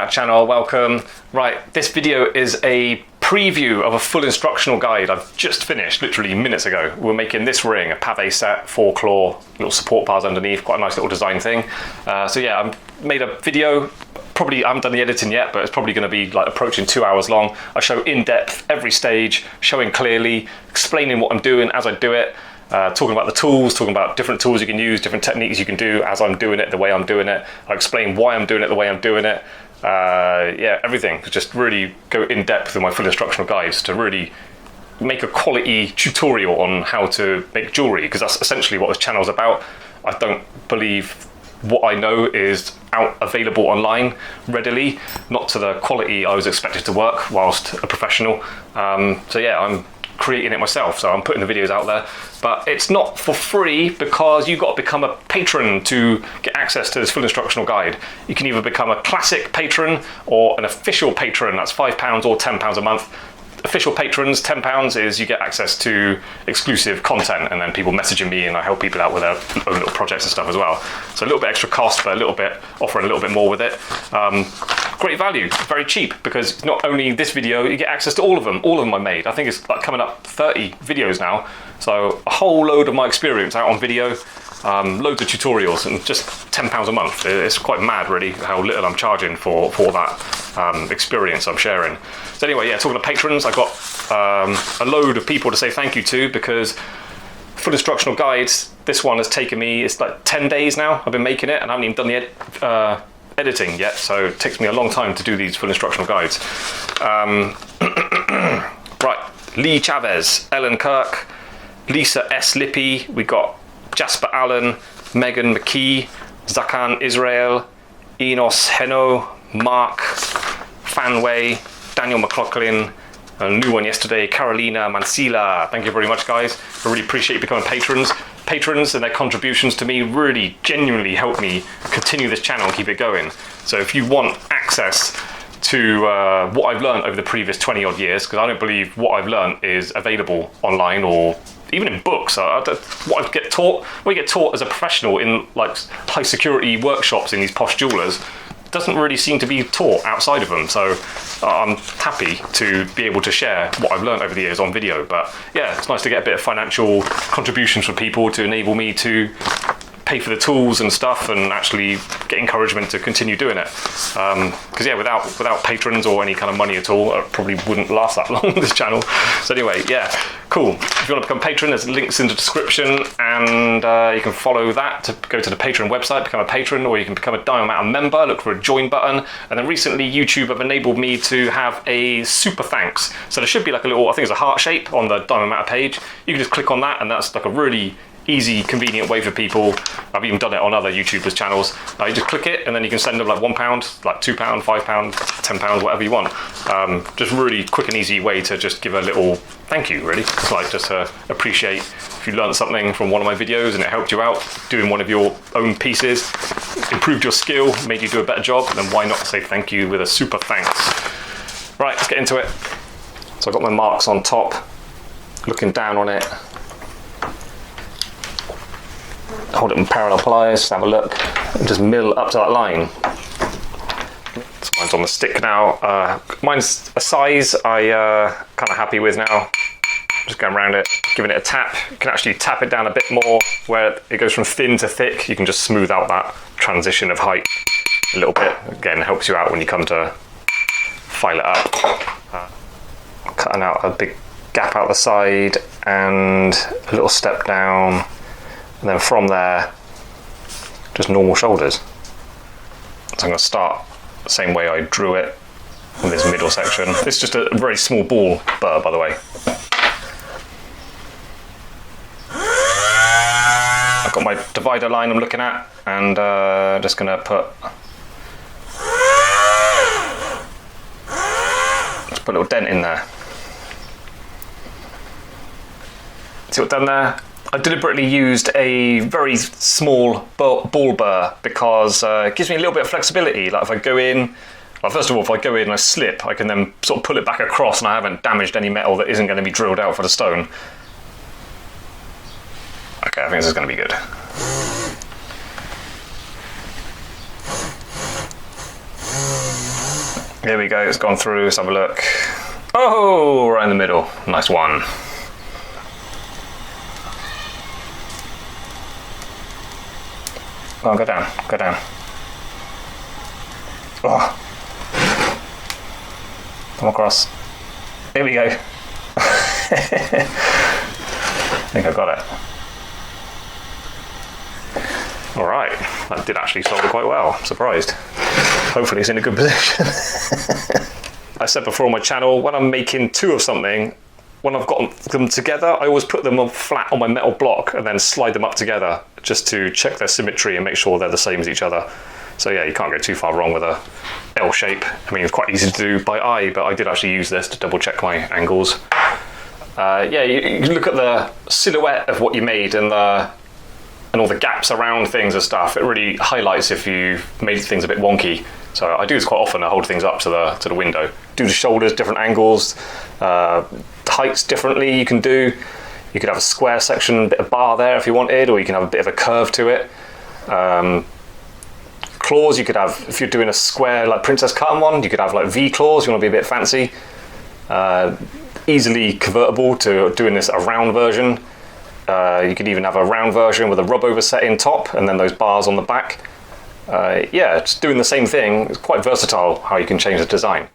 back to the channel, welcome. Right, this video is a preview of a full instructional guide I've just finished literally minutes ago. We're making this ring, a pave set, 4-claw, little support bars underneath, quite a nice little design thing. So yeah, I've made a video. Probably I haven't done the editing yet, but it's probably going to be like approaching 2 hours long. I show in depth every stage, showing clearly, explaining what I'm doing as I do it. Talking about the tools, talking about different tools you can use, different techniques you can do as I'm doing it, the way I'm doing it. I explain why I'm doing it the way I'm doing it. Yeah, everything. Just really go in depth with my full instructional guides to really make a quality tutorial on how to make jewellery, because that's essentially what this channel's about. I don't believe what I know is available online readily, not to the quality I was expected to work whilst a professional. So yeah, I'm creating it myself, so I'm putting the videos out there, but it's not for free because you've got to become a patron to get access to this full instructional guide. You can either become a classic patron or an official patron. That's £5 or £10 a month. Official patrons, £10 is you get access to exclusive content, and then people messaging me, and I help people out with their own little projects and stuff as well. So a little bit extra cost, but a little bit offering a little bit more with it. Great value, very cheap, because not only this video, you get access to all of them I made. I think it's like coming up 30 videos now, so a whole load of my experience out on video, loads of tutorials, and just £10 a month. It's quite mad really how little I'm charging for that experience I'm sharing. So anyway, yeah, talking to patrons, I got a load of people to say thank you to, because full instructional guides, this one has taken me, it's like 10 days now I've been making it, and I haven't even done the editing yet, so it takes me a long time to do these full instructional guides. Right, Lee Chavez, Ellen Kirk, Lisa S. Lippy, we got Jasper Allen, Megan McKee, Zakan Israel, Enos Heno, Mark Fanway, Daniel McLaughlin, a new one yesterday, Carolina Mansilla. Thank you very much, guys. I really appreciate you becoming patrons. Patrons and their contributions to me really genuinely help me continue this channel and keep it going. So if you want access to what I've learned over the previous 20 odd years, because I don't believe what I've learned is available online or even in books. What I get taught as a professional in like high security workshops in these posh jewelers doesn't really seem to be taught outside of them. So I'm happy to be able to share what I've learned over the years on video. But yeah, it's nice to get a bit of financial contributions from people to enable me to pay for the tools and stuff, and actually get encouragement to continue doing it. Because yeah, without patrons or any kind of money at all, I probably wouldn't last that long, this channel. So anyway, yeah, cool. If you want to become a patron, there's links in the description, and you can follow that to go to the Patreon website, become a patron, or you can become a Diamond Mountain member, look for a join button. And then recently YouTube have enabled me to have a super thanks. So there should be like a little, I think it's a heart shape on the Diamond Mountain page. You can just click on that, and that's like a really easy, convenient way for people. I've even done it on other YouTubers' channels. You just click it, and then you can send them like £1, like £2, £5, £10, whatever you want. Just really quick and easy way to just give a little thank you, really. It's like just to appreciate if you learned something from one of my videos and it helped you out doing one of your own pieces, improved your skill, made you do a better job, then why not say thank you with a super thanks. Right, let's get into it. So I've got my marks on top, looking down on it. Hold it in parallel pliers, have a look, and just mill up to that line. So mine's on the stick now. Mine's a size I kind of happy with now. Just going around it, giving it a tap. You can actually tap it down a bit more where it goes from thin to thick. You can just smooth out that transition of height a little bit. Again, helps you out when you come to file it up. Cutting out a big gap out the side and a little step down. And then from there, just normal shoulders. So I'm going to start the same way I drew it in this middle section. This is just a very small ball burr, by the way. I've got my divider line I'm looking at, and just going to put a little dent in there. See what I've done there? I deliberately used a very small ball burr because it gives me a little bit of flexibility. Like if I go in, well, first of all, if I go in and I slip, I can then sort of pull it back across, and I haven't damaged any metal that isn't going to be drilled out for the stone. Okay, I think this is going to be good. Here we go, it's gone through, let's have a look. Oh, right in the middle, nice one. Oh, go down, go down. Oh. Come across. Here we go. I think I got it. All right, that did actually solder quite well, I'm surprised. Hopefully it's in a good position. I said before on my channel, when I'm making two of something, when I've got them together, I always put them flat on my metal block and then slide them up together just to check their symmetry and make sure they're the same as each other. So yeah, you can't go too far wrong with a L shape. I mean, it's quite easy to do by eye, but I did actually use this to double check my angles. Yeah, you look at the silhouette of what you made and all the gaps around things and stuff. It really highlights if you made things a bit wonky. So I do this quite often. I hold things up to the window. Do the shoulders, different angles, heights differently. You can do. You could have a square section, bit of bar there if you wanted, or you can have a bit of a curve to it. Claws, you could have, if you're doing a square like princess cut one, you could have like V claws. You want to be a bit fancy. Easily convertible to doing this a round version. You could even have a round version with a rub over set in top and then those bars on the back. Yeah, just doing the same thing. It's quite versatile how you can change the design.